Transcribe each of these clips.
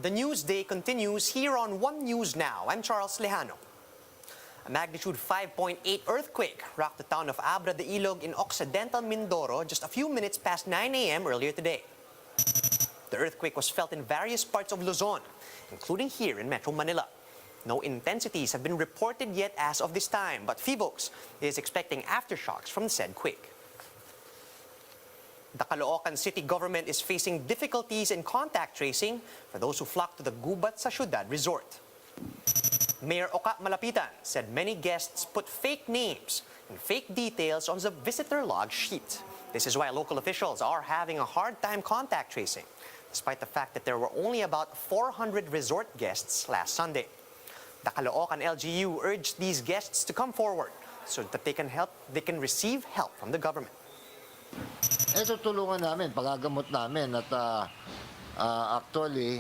The news day continues here on One News Now. I'm Charles Lejano. A magnitude 5.8 earthquake rocked the town of Abra de Ilog in Occidental Mindoro just a few minutes past 9 a.m. earlier today. The earthquake was felt in various parts of Luzon, including here in Metro Manila. No intensities have been reported yet as of this time, but PHIVOLCS is expecting aftershocks from the said quake. The Caloocan city government is facing difficulties in contact tracing for those who flock to the Gubat sa Syudad resort. Mayor Oka Malapitan said many guests put fake names and fake details on the visitor log sheet. This is why local officials are having a hard time contact tracing, despite the fact that there were only about 400 resort guests last Sunday. The Caloocan LGU urged these guests to come forward so that they can receive help from the government. Ito tulungan namin, pagagamot namin at actually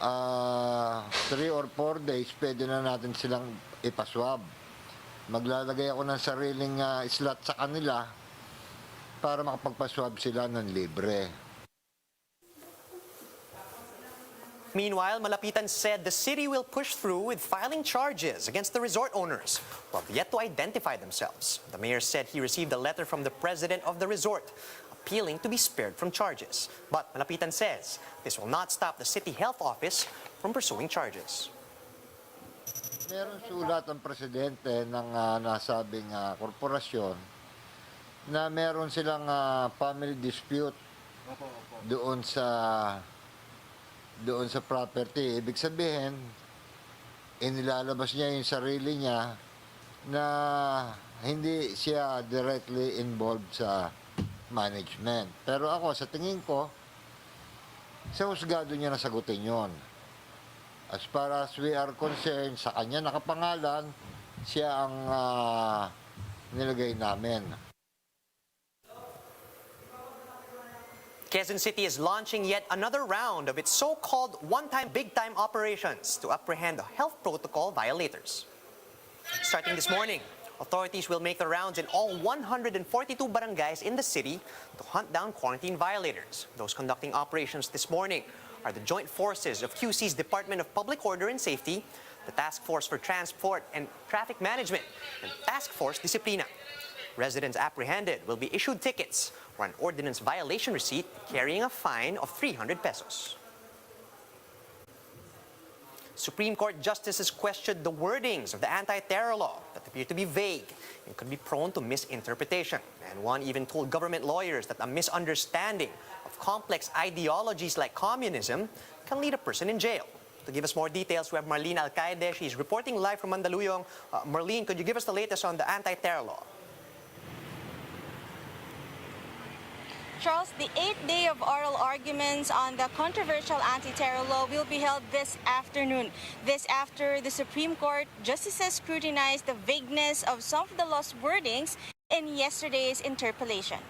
3 or 4 days pwede na natin silang ipaswab. Maglalagay ako ng sariling slot sa kanila para makapagpaswab sila ng libre. Meanwhile, Malapitan said the city will push through with filing charges against the resort owners who have yet to identify themselves. The mayor said he received a letter from the president of the resort appealing to be spared from charges. But Malapitan says this will not stop the city health office from pursuing charges. Meron sulat ang presidente ng nasabing korporasyon na meron silang family dispute doon sa property. Ibig sabihin, inilalabas niya yung sarili niya na hindi siya directly involved sa management. Pero ako, sa tingin ko, sa husgado niya nasagutin yon. As far as we are concerned, sa kanya nakapangalan, siya ang nilagay namin. Quezon City is launching yet another round of its so-called one-time big-time operations to apprehend health protocol violators. Starting this morning, authorities will make the rounds in all 142 barangays in the city to hunt down quarantine violators. Those conducting operations this morning are the joint forces of QC's Department of Public Order and Safety, the Task Force for Transport and Traffic Management, and Task Force Disciplina. Residents apprehended will be issued tickets or an ordinance violation receipt carrying a fine of 300 pesos. Supreme Court justices questioned the wordings of the anti-terror law that appear to be vague and could be prone to misinterpretation. And one even told government lawyers that a misunderstanding of complex ideologies like communism can lead a person in jail. To give us more details, we have Marlene Alcaide. She's reporting live from Mandaluyong. Marlene, could you give us the latest on the anti-terror law? Charles, the 8th day of oral arguments on the controversial anti-terror law will be held this afternoon. This after the Supreme Court justices scrutinized the vagueness of some of the law's wordings in yesterday's interpellation.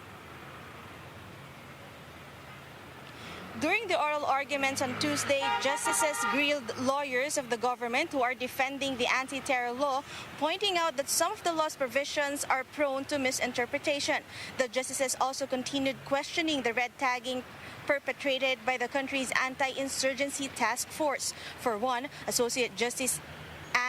During the oral arguments on Tuesday, justices grilled lawyers of the government who are defending the anti-terror law, pointing out that some of the law's provisions are prone to misinterpretation. The justices also continued questioning the red tagging perpetrated by the country's anti-insurgency task force. For one, Associate Justice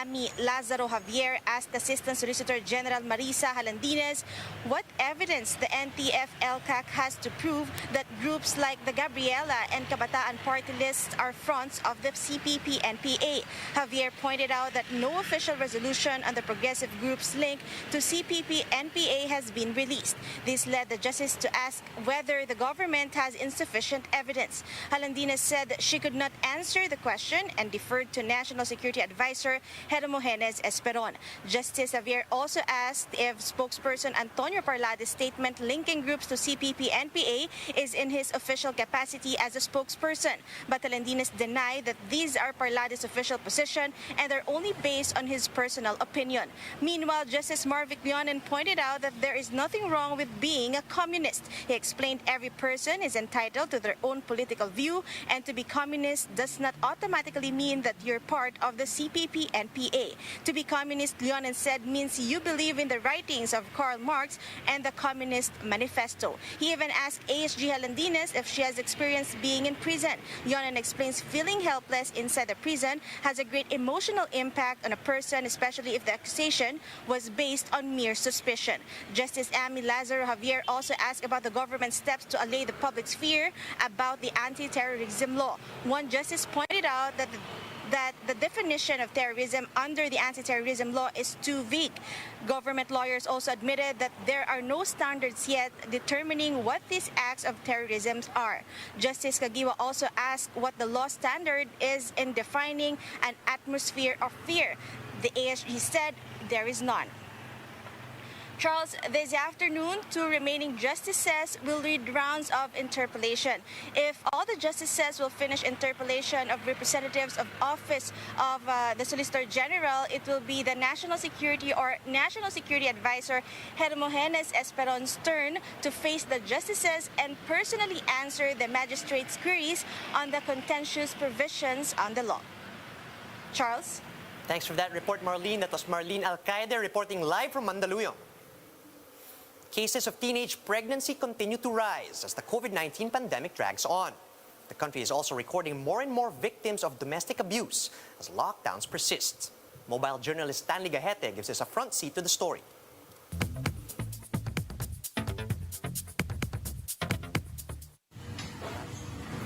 Ami Lazaro Javier asked Assistant Solicitor General Marisa Halandines what evidence the NTF-LCAC has to prove that groups like the Gabriela and Kabataan party lists are fronts of the CPP-NPA. Javier pointed out that no official resolution on the progressive group's link to CPP-NPA has been released. This led the justice to ask whether the government has insufficient evidence. Halandines said that she could not answer the question and deferred to National Security Advisor Hermogenes Esperon. Justice Javier also asked if spokesperson Antonio Parlade's statement linking groups to CPP-NPA is in his official capacity as a spokesperson. But Halandines denied that these are Parlade's official position and are only based on his personal opinion. Meanwhile, Justice Marvic Bionen pointed out that there is nothing wrong with being a communist. He explained every person is entitled to their own political view, and to be communist does not automatically mean that you're part of the CPP-NPA. CCA. To be communist, Leonen said, means you believe in the writings of Karl Marx and the Communist Manifesto. He even asked ASG Halandines if she has experienced being in prison. Leonen explains feeling helpless inside the prison has a great emotional impact on a person, especially if the accusation was based on mere suspicion. Justice Amy Lazaro Javier also asked about the government's steps to allay the public's fear about the anti-terrorism law. One justice pointed out that the definition of terrorism under the anti-terrorism law is too vague. Government lawyers also admitted that there are no standards yet determining what these acts of terrorism are. Justice Kagiwa also asked what the law standard is in defining an atmosphere of fear. The ASG said there is none. Charles, this afternoon, 2 remaining justices will lead rounds of interpellation. If all the justices will finish interpellation of representatives of office of the Solicitor General, it will be the National Security Advisor Hermogenes Esperon's turn to face the justices and personally answer the magistrate's queries on the contentious provisions on the law. Charles? Thanks for that report, Marlene. That was Marlene Alcaide reporting live from Mandaluyong. Cases of teenage pregnancy continue to rise as the COVID-19 pandemic drags on. The country is also recording more and more victims of domestic abuse as lockdowns persist. Mobile journalist Stanley Gahete gives us a front seat to the story.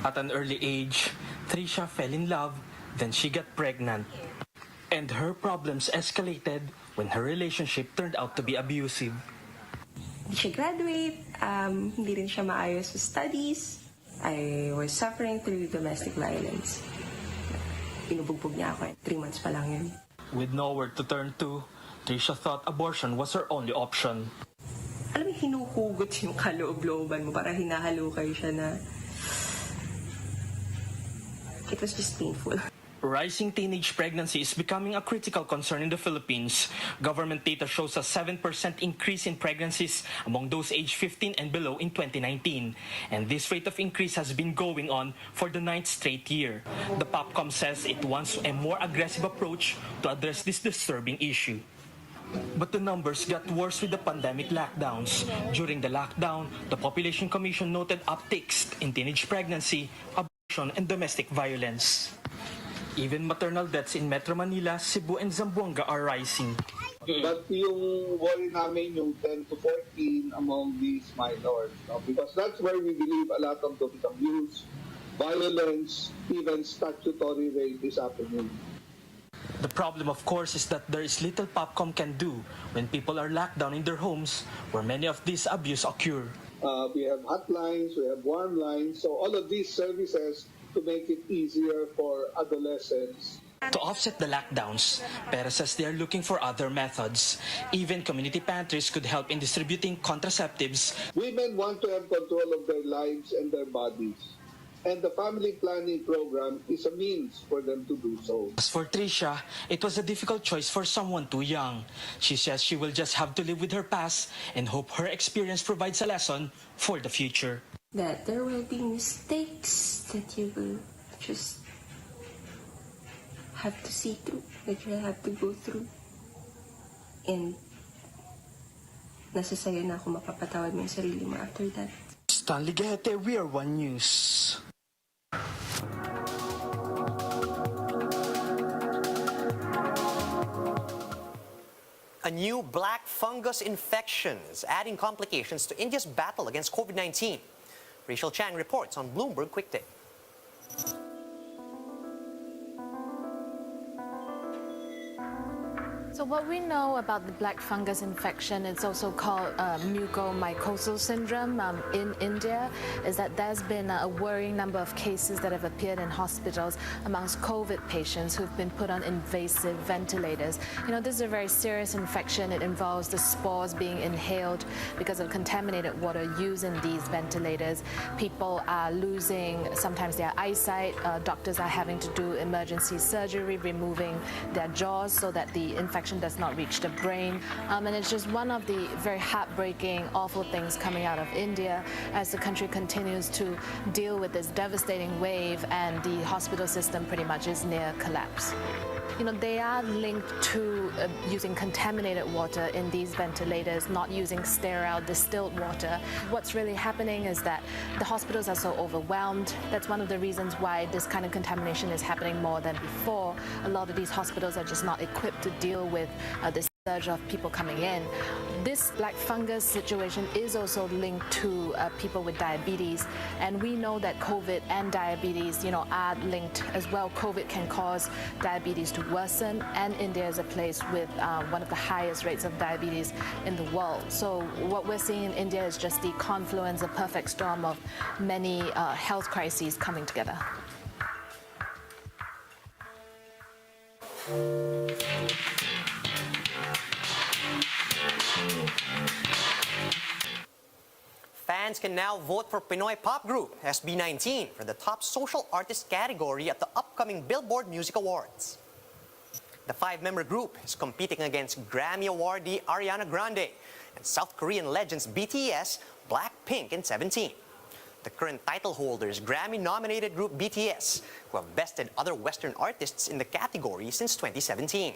At an early age, Trisha fell in love, then she got pregnant. And her problems escalated when her relationship turned out to be abusive. Hindi siya graduate, hindi rin siya maayos sa studies. I was suffering through domestic violence. Pinubugbog niya ako 3 months pa lang yun. With nowhere to turn to, Trisha thought abortion was her only option. Alam mo, hinuhugot yung kaloob-looban mo para hinahalukay siya na it was just painful. Rising teenage pregnancy is becoming a critical concern in the Philippines. Government data shows a 7% increase in pregnancies among those aged 15 and below in 2019. And this rate of increase has been going on for the 9th straight year. The POPCOM says it wants a more aggressive approach to address this disturbing issue. But the numbers got worse with the pandemic lockdowns. During the lockdown, the Population Commission noted upticks in teenage pregnancy, abortion, and domestic violence. Even maternal deaths in Metro Manila, Cebu, and Zamboanga are rising. But yung worry namin yung 10 to 14 among these minors, no? Because that's where we believe a lot of domestic abuse, violence, even statutory rape is happening. The problem, of course, is that there is little POPCOM can do when people are locked down in their homes where many of these abuse occur. We have hotlines, we have warm lines, so all of these services to make it easier for adolescents. To offset the lockdowns, Perez says they are looking for other methods. Even community pantries could help in distributing contraceptives. Women want to have control of their lives and their bodies. And the family planning program is a means for them to do so. As for Trisha, it was a difficult choice for someone too young. She says she will just have to live with her past and hope her experience provides a lesson for the future. That there will be mistakes that you will just have to see through, that you'll have to go through. And nasasaya na ako mapapatawad mo yung sarili mo after that. Stanley Gahete, We Are One News. A new black fungus infection is adding complications to India's battle against COVID-19. Rachel Chang reports on Bloomberg Quick Take. So what we know about the black fungus infection, it's also called mucormycosis syndrome in India, is that there's been a worrying number of cases that have appeared in hospitals amongst COVID patients who've been put on invasive ventilators. You know, this is a very serious infection. It involves the spores being inhaled because of contaminated water used in these ventilators. People are losing sometimes their eyesight. Doctors are having to do emergency surgery, removing their jaws so that the infection infection does not reach the brain. And it's just one of the very heartbreaking, awful things coming out of India as the country continues to deal with this devastating wave and the hospital system pretty much is near collapse. You know, they are linked to using contaminated water in these ventilators, not using sterile distilled water. What's really happening is that the hospitals are so overwhelmed. That's one of the reasons why this kind of contamination is happening more than before. A lot of these hospitals are just not equipped to deal with this surge of people coming in. This black fungus situation is also linked to people with diabetes, and we know that COVID and diabetes, you know, are linked as well. COVID can cause diabetes to worsen, and India is a place with one of the highest rates of diabetes in the world. So what we're seeing in India is just the confluence, a perfect storm of many health crises coming together. Fans can now vote for Pinoy pop group SB19 for the top social artist category at the upcoming Billboard Music Awards. The 5-member group is competing against Grammy awardee Ariana Grande and South Korean legends BTS, Blackpink, and 17. The current title holders, Grammy-nominated group BTS, who have bested other Western artists in the category since 2017.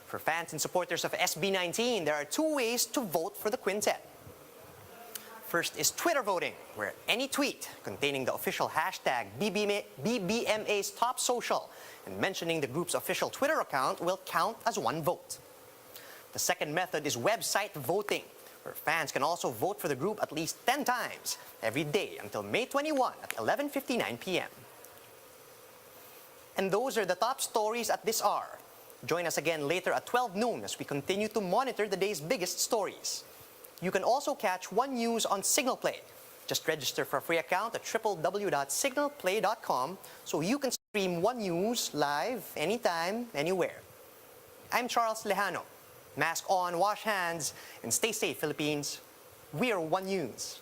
For fans and supporters of SB19, there are 2 ways to vote for the quintet. First is Twitter voting, where any tweet containing the official hashtag BBMAs Top Social and mentioning the group's official Twitter account will count as 1 vote. The second method is website voting, where fans can also vote for the group at least 10 times every day until May 21 at 11:59 p.m. And those are the top stories at this hour. Join us again later at 12 noon as we continue to monitor the day's biggest stories. You can also catch One News on Signal Play. Just register for a free account at www.signalplay.com so you can stream One News live anytime, anywhere. I'm Charles Lejano. Mask on, wash hands, and stay safe, Philippines. We are One News.